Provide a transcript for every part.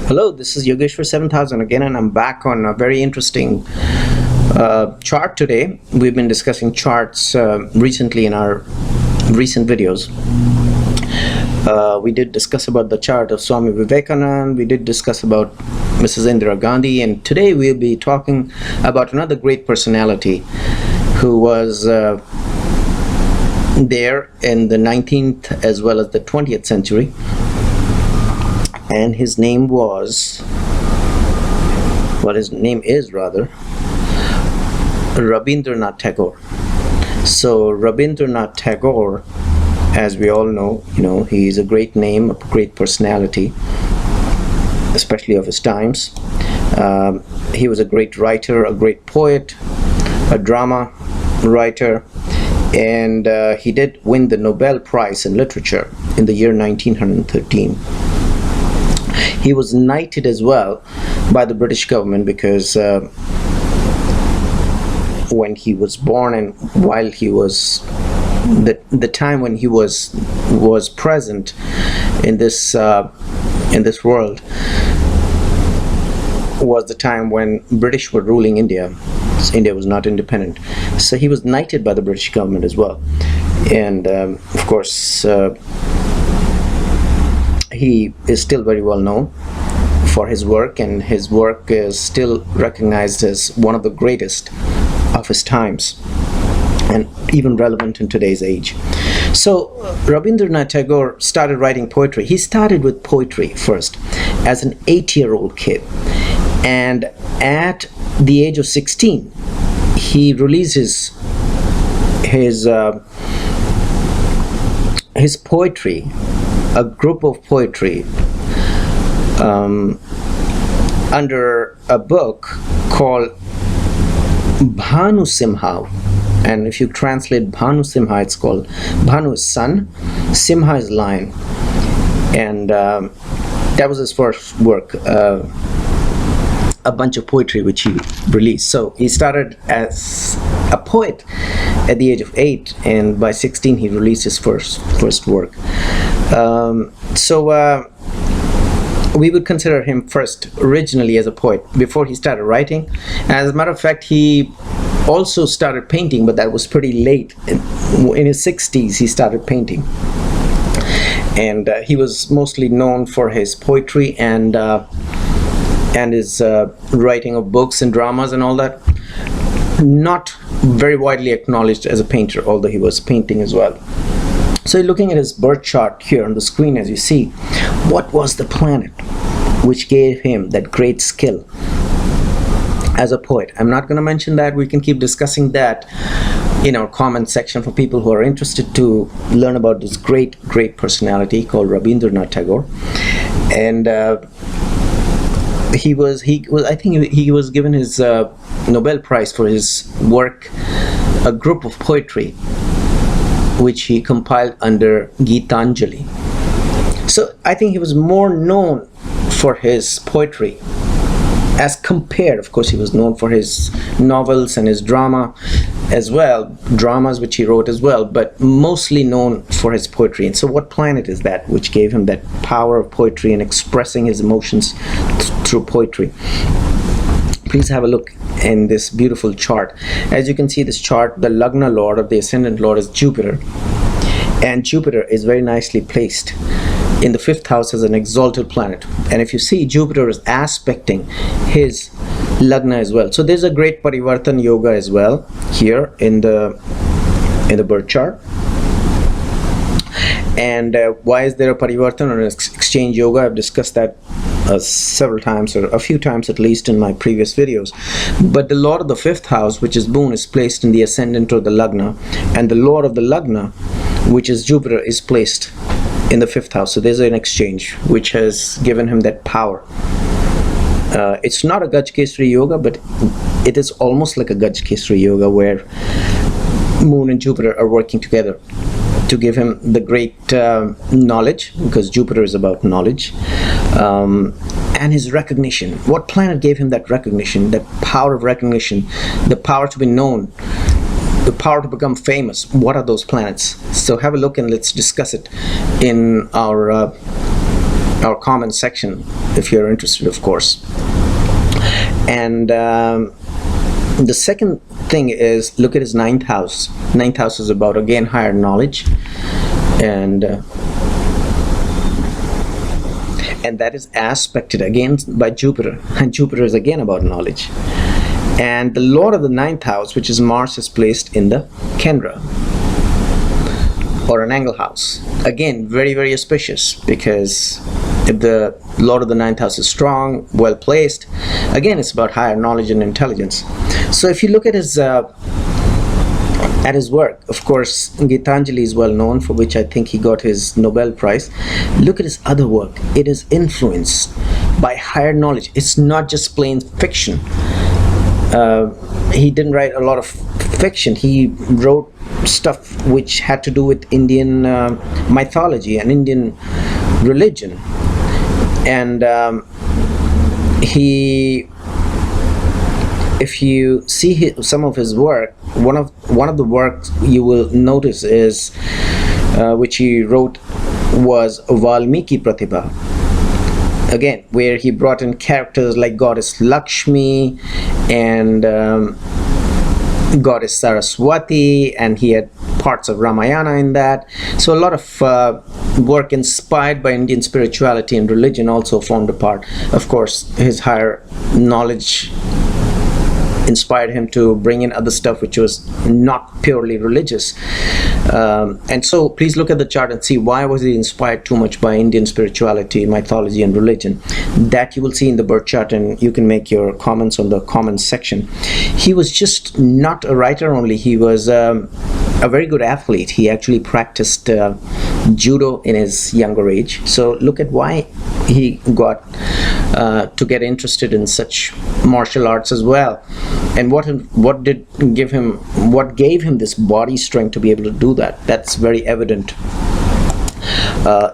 Hello, this is Yogeshwar 7000 again, and I'm back on a very interesting chart today. We've been discussing charts recently in our recent videos. We did discuss about the chart of Swami Vivekananda. We did discuss about Mrs. Indira Gandhi, and today we'll be talking about another great personality who was there in the 19th as well as the 20th century. And his name was, his name is rather, Rabindranath Tagore. So Rabindranath Tagore, as we all know, he's a great name, a great personality, especially of his times. He was a great writer, a great poet, a drama writer, and he did win the Nobel Prize in Literature in the year 1913. He was knighted as well by the British government because when he was born and while he was the time when he was present in this world was the time when British were ruling India. So India was not independent, so he was knighted by the British government as well, and of course he is still very well known for his work, and his work is still recognized as one of the greatest of his times and even relevant in today's age. So Rabindranath Tagore started writing poetry. He started with poetry first as an 8-year-old kid, and at the age of 16 he releases his poetry, a group of poetry under a book called Bhanu Simha. And if you translate Bhanu Simha, it's called Bhanu is sun, Simha is lion, and that was his first work, a bunch of poetry which he released. So he started as a poet at the age of 8, and by 16 he released his first work. We would consider him first originally as a poet before he started writing. As a matter of fact, he also started painting, but that was pretty late. In his 60s he started painting, and he was mostly known for his poetry and his writing of books and dramas and all that. Not very widely acknowledged as a painter, although he was painting as well. So looking at his birth chart here on the screen, as you see, what was the planet which gave him that great skill as a poet? I'm not going to mention that. We can keep discussing that in our comment section for people who are interested to learn about this great personality called Rabindranath Tagore. And he was given his Nobel Prize for his work, a group of poetry which he compiled under Gitanjali. So I think he was more known for his poetry as compared, of course he was known for his novels and his drama as well, dramas which he wrote as well, but mostly known for his poetry. And so what planet is that which gave him that power of poetry and expressing his emotions through poetry? Please have a look in this beautiful chart. As you can see, this chart, the Lagna Lord or the Ascendant Lord is Jupiter, and Jupiter is very nicely placed in the 5th house as an exalted planet. And if you see, Jupiter is aspecting his Lagna as well. So there's a great Parivartan Yoga as well here in the birth chart. And why is there a Parivartan or an exchange yoga? I've discussed that several times, or a few times at least, in my previous videos. But the Lord of the 5th house, which is Boon, is placed in the Ascendant or the Lagna, and the Lord of the Lagna, which is Jupiter, is placed in the 5th house. So there's an exchange which has given him that power. It's not a Gajkesari yoga, but it is almost like a Gajkesari yoga where Moon and Jupiter are working together to give him the great knowledge, because Jupiter is about knowledge, and his recognition. What planet gave him that recognition, that power of recognition, the power to be known, the power to become famous? What are those planets? So have a look and let's discuss it in our our comment section if you're interested, of course. And the second thing is, look at his ninth house. Ninth house is about, again, higher knowledge, and that is aspected again by Jupiter, and Jupiter is again about knowledge. And the lord of the ninth house, which is Mars, is placed in the Kendra, or an angle house. Again, very, very auspicious, because if the lord of the ninth house is strong, well placed, again, it's about higher knowledge and intelligence. So if you look at his work, of course, Gitanjali is well known, for which I think he got his Nobel Prize. Look at his other work. It is influenced by higher knowledge. It's not just plain fiction. He didn't write a lot of fiction. He wrote stuff which had to do with Indian mythology and Indian religion. And if you see some of his work, one of the works you will notice is which he wrote was Valmiki Pratibha. Again, where he brought in characters like goddess Lakshmi and goddess Saraswati, and he had parts of Ramayana in that. So a lot of work inspired by Indian spirituality and religion also formed a part. Of course, his higher knowledge inspired him to bring in other stuff which was not purely religious. And so please look at the chart and see why was he inspired too much by Indian spirituality, mythology and religion. That you will see in the birth chart, and you can make your comments on the comments section. He was just not a writer only, he was a very good athlete. He actually practiced judo in his younger age. So look at why he got to get interested in such martial arts as well, and what gave him this body strength to be able to do that. That's very evident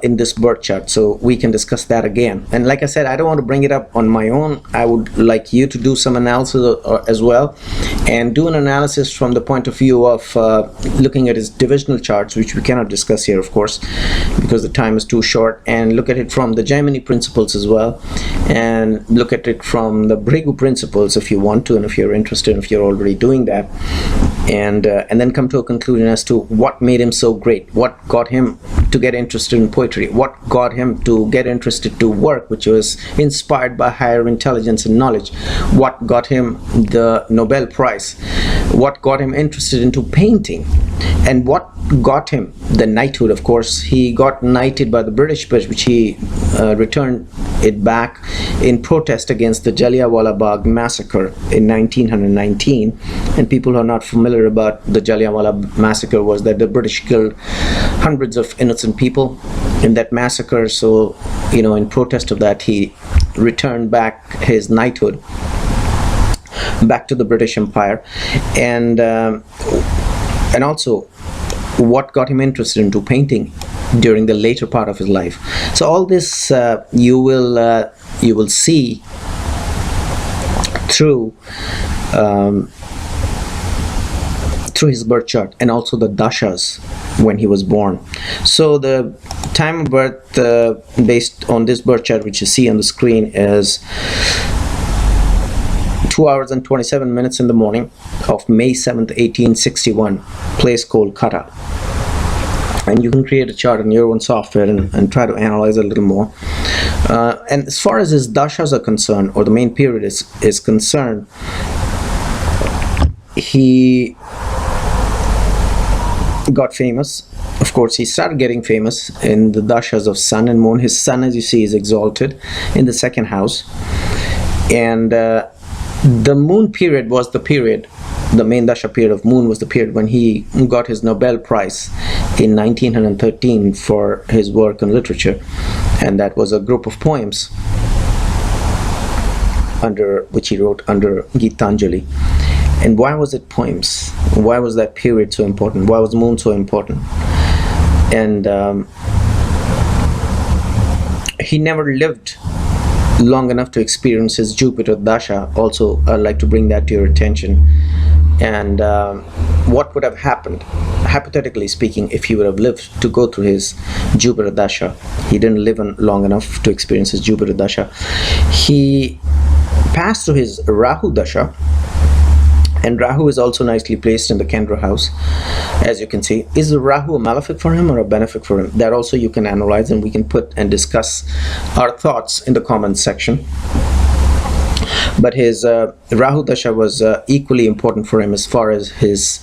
in this birth chart, so we can discuss that again. And like I said, I don't want to bring it up on my own. I would like you to do some analysis as well, and do an analysis from the point of view of looking at his divisional charts, which we cannot discuss here, of course, because the time is too short, and look at it from the Gemini principles as well, and look at it from the Bhrigu principles if you want to, and if you're interested, if you're already doing that, and then come to a conclusion as to what made him so great, what got him to get interested in poetry, what got him to get interested to work which was inspired by higher intelligence and knowledge, what got him the Nobel Prize, what got him interested into painting, and what got him the knighthood. Of course, he got knighted by the British, which he returned it back in protest against the Jallianwala Bagh massacre in 1919. And people who are not familiar about the Jallianwala massacre, was that the British killed hundreds of innocent people in that massacre. So, you know, in protest of that, he returned back his knighthood back to the British Empire. And also what got him interested into painting during the later part of his life. So all this you will see through his birth chart, and also the dashas when he was born. So the time of birth based on this birth chart, which you see on the screen, is 2 hours and 27 minutes in the morning of May 7th, 1861, place Kolkata. And you can create a chart in your own software and try to analyze a little more. And as far as his dashas are concerned, or the main period is concerned, he got famous. Of course, he started getting famous in the dashas of Sun and Moon. His Sun, as you see, is exalted in the second house. And the Moon period was the period, the main dasha period of Moon was the period when he got his Nobel Prize in 1913 for his work on literature. And that was a group of poems which he wrote under Gitanjali. And why was it poems? Why was that period so important? Why was Moon so important? And he never lived long enough to experience his Jupiter Dasha. Also, I'd like to bring that to your attention. And what would have happened hypothetically speaking, if he would have lived to go through his Jupiter Dasha, he didn't live long enough to experience his Jupiter Dasha. He passed through his Rahu Dasha, and Rahu is also nicely placed in the Kendra house, as you can see. Is the Rahu a malefic for him or a benefic for him? That also you can analyze, and we can put and discuss our thoughts in the comments section. But his Rahu Dasha was equally important for him as far as his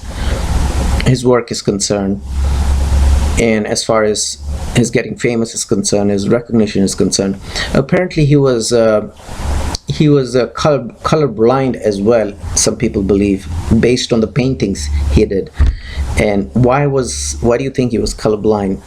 work is concerned, and as far as his getting famous is concerned, his recognition is concerned. Apparently he was color blind as well, some people believe, based on the paintings he did. And why do you think he was colorblind?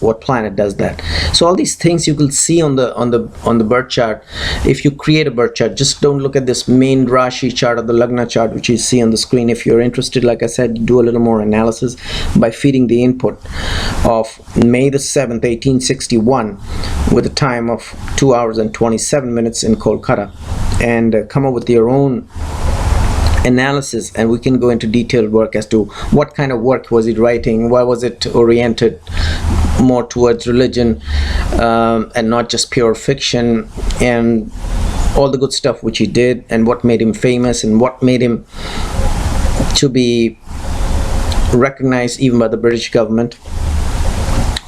What planet does that? So all these things you will see on the birth chart. If you create a birth chart, just don't look at this main Rashi chart or the Lagna chart which you see on the screen. If you're interested, like I said, do a little more analysis by feeding the input of May the 7th 1861 with a time of 2 hours and 27 minutes in Kolkata, and come up with your own analysis, and we can go into detailed work as to what kind of work was he writing, why was it oriented more towards religion, and not just pure fiction, and all the good stuff which he did, and what made him famous, and what made him to be recognized even by the British government.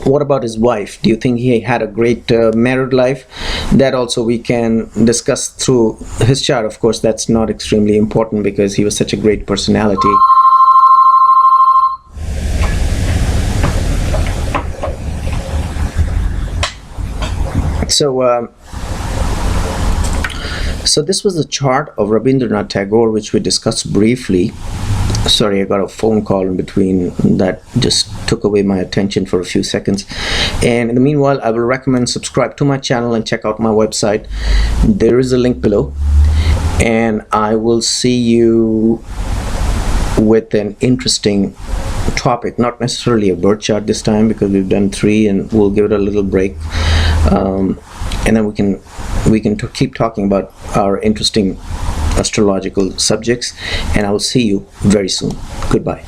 What about his wife? Do you think he had a great married life? That also we can discuss through his chart. Of course, that's not extremely important because he was such a great personality. So this was the chart of Rabindranath Tagore, which we discussed briefly. Sorry, I got a phone call in between that just took away my attention for a few seconds. And in the meanwhile, I will recommend subscribe to my channel and check out my website. There is a link below, and I will see you with an interesting topic, not necessarily a birth chart this time because we've done 3, and we'll give it a little break, and then we can keep talking about our interesting astrological subjects, and I will see you very soon. Goodbye.